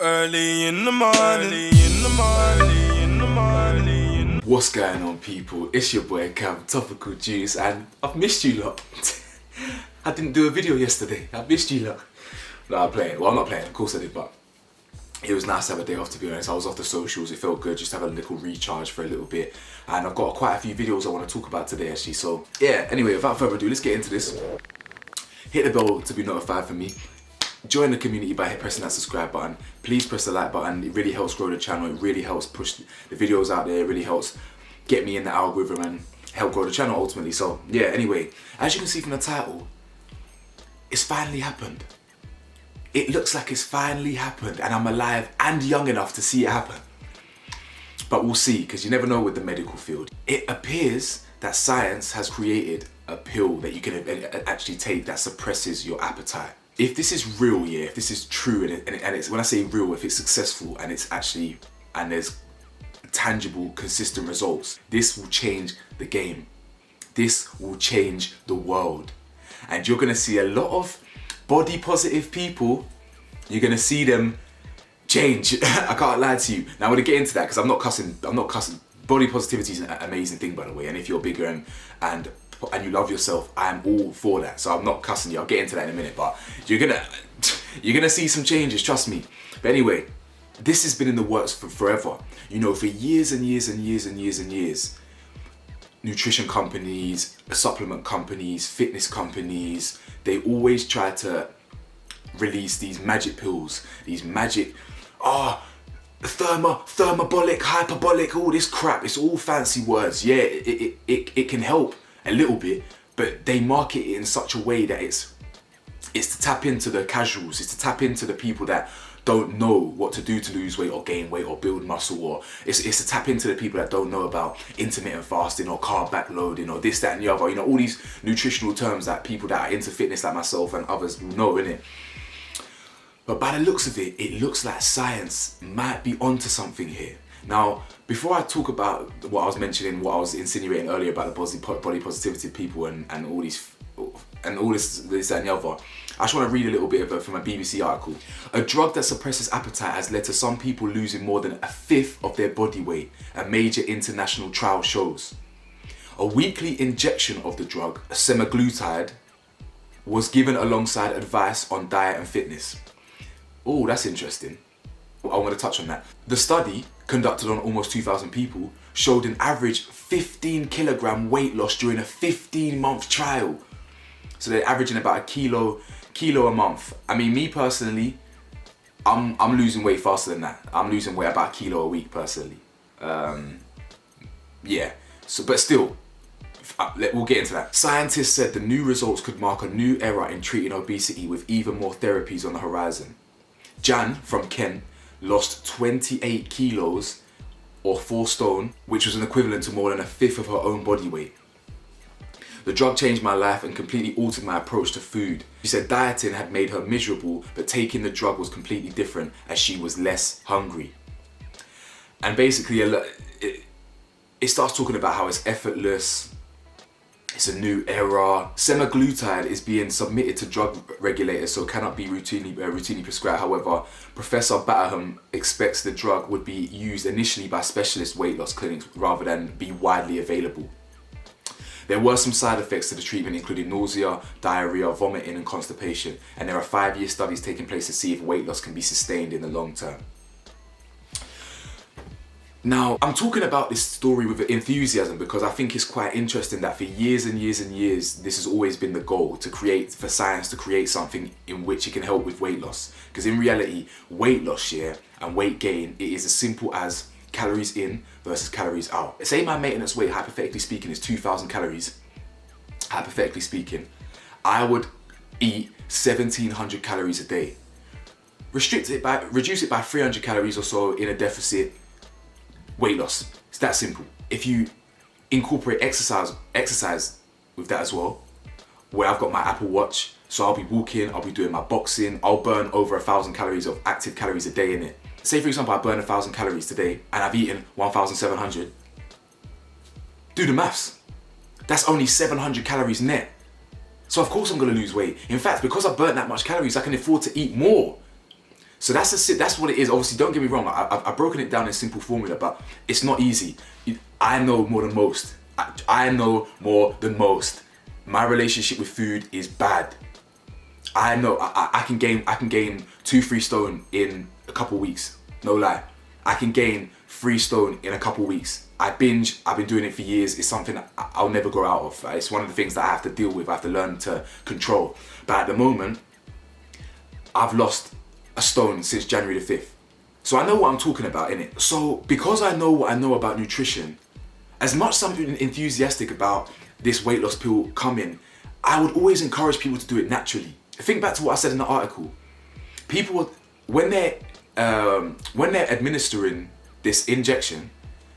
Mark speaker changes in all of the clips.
Speaker 1: Early in the morning.
Speaker 2: What's going on, people? It's your boy Cam, Topical Juice, and I've missed you lot. I didn't do a video yesterday. I missed you lot. No, I'm playing. Well, I'm not playing. Of course I did, but it was nice to have a day off, to be honest. I was off the socials. It felt good just to have a little recharge for a little bit. And I've got quite a few videos I want to talk about today, actually. So, yeah, anyway, without further ado, let's get into this. Hit the bell to be notified for me. Join the community by pressing that subscribe button. Please press the like button. It really helps grow the channel. It really helps push the videos out there. It really helps get me in the algorithm and help grow the channel ultimately. So yeah, anyway, as you can see from the title, it's finally happened. It looks like it's finally happened and I'm alive and young enough to see it happen. But we'll see, because you never know with the medical field. It appears that science has created a pill that you can actually take that suppresses your appetite. If this is real, yeah, if this is true, and it's, when I say real, if it's successful and it's actually, and there's tangible, consistent results, this will change the game. This will change the world. And you're gonna see a lot of body positive people, you're gonna see them change. I can't lie to you. Now I'm gonna get into that because I'm not cussing. Body positivity is an amazing thing, by the way, and if you're bigger and you love yourself, I am all for that. So I'm not cussing you. I'll get into that in a minute, but you're gonna see some changes, trust me. But anyway, this has been in the works for forever. You know, for years and years and years and years and years, nutrition companies, supplement companies, fitness companies, they always try to release these magic pills, these magic, thermobolic, hyperbolic, all this crap. It's all fancy words. Yeah, it can help a little bit, but they market it in such a way that it's to tap into the casuals, it's to tap into the people that don't know what to do to lose weight or gain weight or build muscle, or it's to tap into the people that don't know about intermittent fasting or carb backloading or this, that and the other. You know, all these nutritional terms that people that are into fitness like myself and others will know, innit? But by the looks of it, it looks like science might be onto something here. Now, before I talk about what I was mentioning, what I was insinuating earlier about the body positivity people and all this, that and the other, I just want to read a little bit from a BBC article. A drug that suppresses appetite has led to some people losing more than a fifth of their body weight, a major international trial shows. A weekly injection of the drug, semaglutide, was given alongside advice on diet and fitness. Oh, that's interesting. I want to touch on that. The study, conducted on almost 2,000 people, showed an average 15 kilogram weight loss during a 15-month trial. So they're averaging about a kilo a month. I mean, me personally, I'm losing weight faster than that. I'm losing weight about a kilo a week personally. Yeah. So, but still, we'll get into that. Scientists said the new results could mark a new era in treating obesity, with even more therapies on the horizon. Jan from Kent lost 28 kilos or 4 stone, which was an equivalent to more than a fifth of her own body weight. The drug changed my life and completely altered my approach to food. She said dieting had made her miserable, but taking the drug was completely different as she was less hungry. And basically it starts talking about how it's effortless, it's a new era. Semaglutide is being submitted to drug regulators, so cannot be routinely prescribed. However, Professor Batterham expects the drug would be used initially by specialist weight loss clinics rather than be widely available. There were some side effects to the treatment, including nausea, diarrhea, vomiting and constipation, and there are 5-year studies taking place to see if weight loss can be sustained in the long term. Now, I'm talking about this story with enthusiasm because I think it's quite interesting that for years and years and years, this has always been the goal, for science to create something in which it can help with weight loss. Because in reality, weight loss, yeah, and weight gain, it is as simple as calories in versus calories out. Say my maintenance weight, hypothetically speaking, is 2,000 calories. Hypothetically speaking, I would eat 1,700 calories a day. Reduce it by 300 calories or so in a deficit. Weight loss. It's that simple. If you incorporate exercise with that as well, where I've got my Apple Watch, so I'll be walking, I'll be doing my boxing, I'll burn over 1,000 calories of active calories a day in it. Say for example, I burn 1,000 calories today and I've eaten 1,700. Do the maths. That's only 700 calories net. So of course I'm gonna lose weight. In fact, because I burnt that much calories, I can afford to eat more. So that's what it is. Obviously, don't get me wrong. I've broken it down in simple formula, but it's not easy. I know more than most. I know more than most. My relationship with food is bad. I know I can gain 2-3 stone in a couple weeks. No lie. I can gain 3 stone in a couple weeks. I binge. I've been doing it for years. It's something I'll never grow out of. It's one of the things that I have to deal with. I have to learn to control. But at the moment, I've lost a stone since January the 5th. So I know what I'm talking about, innit? So because I know what I know about nutrition, as much as I'm enthusiastic about this weight loss pill coming, I would always encourage people to do it naturally. Think back to what I said in the article. People, when they're administering this injection,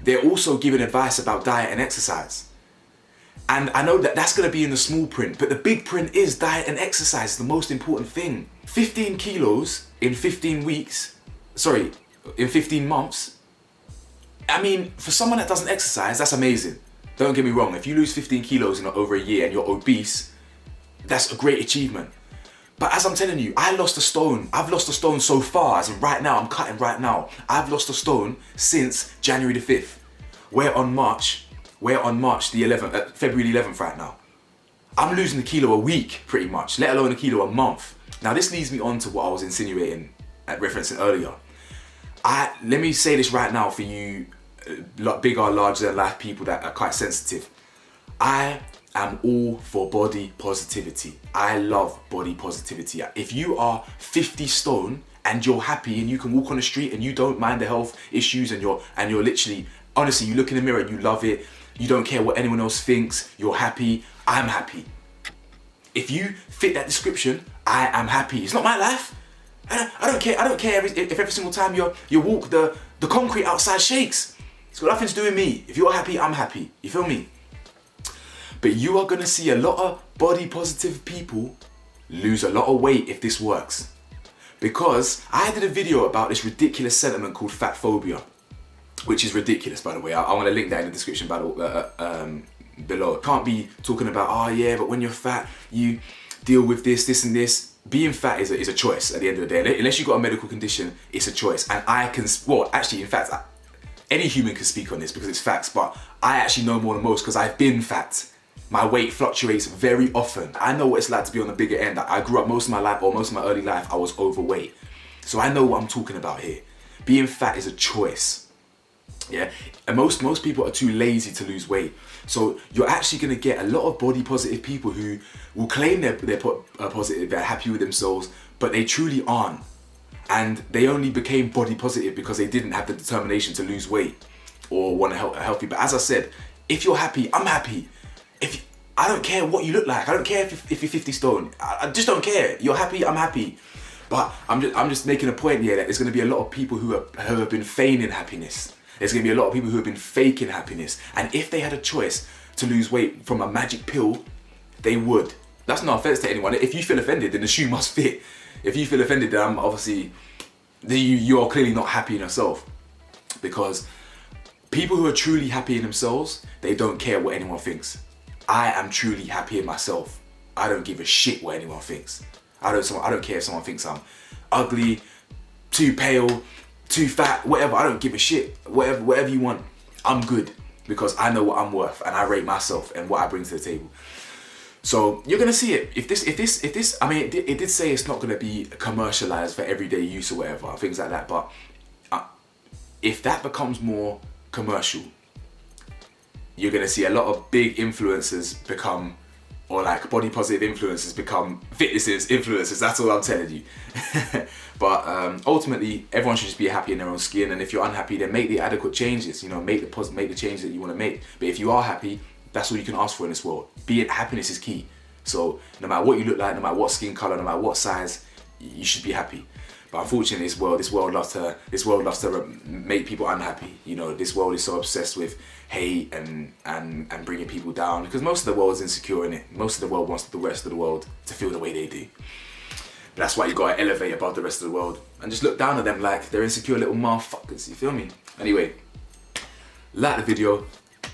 Speaker 2: they're also giving advice about diet and exercise. And I know that that's going to be in the small print, but the big print is diet and exercise, the most important thing. 15 kilos in 15 weeks, in 15 months. I mean, for someone that doesn't exercise, that's amazing. Don't get me wrong, if you lose 15 kilos in over a year and you're obese, that's a great achievement. But as I'm telling you, I lost a stone. I've lost a stone so far, as in right now, I'm cutting right now. I've lost a stone since January the 5th. We're on March the 11th, February the 11th right now. I'm losing a kilo a week, pretty much, let alone a kilo a month. Now this leads me on to what I was insinuating, referencing earlier. Let me say this right now for you bigger, larger than life people that are quite sensitive. I am all for body positivity. I love body positivity. If you are 50 stone and you're happy and you can walk on the street and you don't mind the health issues and you're literally, honestly, you look in the mirror and you love it, you don't care what anyone else thinks, you're happy, I'm happy. If you fit that description, I am happy. It's not my life. I don't care if every single time you walk the concrete outside shakes. It's got nothing to do with me. If you're happy, I'm happy. You feel me? But you are gonna see a lot of body positive people lose a lot of weight if this works. Because I did a video about this ridiculous sentiment called fat phobia, which is ridiculous, by the way. I want to link that in the description below. Can't be talking about, oh yeah, but when you're fat, you deal with this and this. Being fat is a choice at the end of the day. Unless you've got a medical condition, it's a choice. And in fact, any human can speak on this because it's facts, but I actually know more than most because I've been fat. My weight fluctuates very often. I know what it's like to be on the bigger end. I grew up most of my life, or most of my early life, I was overweight. So I know what I'm talking about here. Being fat is a choice. Yeah, and most people are too lazy to lose weight. So you're actually gonna get a lot of body positive people who will claim they're positive, they're happy with themselves, but they truly aren't. And they only became body positive because they didn't have the determination to lose weight or want a healthy. But as I said, if you're happy, I'm happy. I don't care what you look like. I don't care if you're 50 stone. I just don't care. You're happy, I'm happy. But I'm just making a point here that there's gonna be a lot of people who have been feigning happiness. There's gonna be a lot of people who have been faking happiness. And if they had a choice to lose weight from a magic pill, they would. That's no offense to anyone. If you feel offended, then the shoe must fit. If you feel offended, then obviously you are clearly not happy in yourself. Because people who are truly happy in themselves, they don't care what anyone thinks. I am truly happy in myself. I don't give a shit what anyone thinks. I don't care if someone thinks I'm ugly, too pale, too fat, whatever. I don't give a shit. Whatever you want, I'm good because I know what I'm worth and I rate myself and what I bring to the table. So you're gonna see it. If this, I mean, it did say it's not gonna be commercialized for everyday use or whatever, things like that. But if that becomes more commercial, you're gonna see a lot of big influencers become, or like body positive influencers become fitness influencers. That's all I'm telling you. But ultimately, everyone should just be happy in their own skin. And if you're unhappy, then make the adequate changes. You know, make the changes that you want to make. But if you are happy, that's all you can ask for in this world. Happiness is key. So no matter what you look like, no matter what skin color, no matter what size, you should be happy. But unfortunately, this world loves to make people unhappy. You know, this world is so obsessed with hate and bringing people down because most of the world is insecure in it. Most of the world wants the rest of the world to feel the way they do. But that's why you gotta elevate above the rest of the world and just look down at them like they're insecure little motherfuckers. You feel me? Anyway, like the video,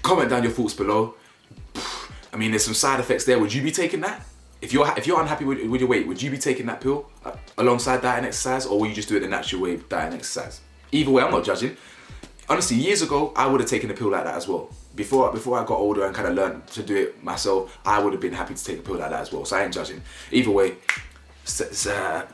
Speaker 2: comment down your thoughts below. I mean, there's some side effects there. Would you be taking that? if you're unhappy with your weight, would you be taking that pill alongside diet and exercise, or will you just do it the natural way, diet and exercise? Either way, I'm not judging. Honestly, years ago, I would have taken a pill like that as well. Before I got older and kind of learned to do it myself, I would have been happy to take a pill like that as well. So I ain't judging. Either way, safe.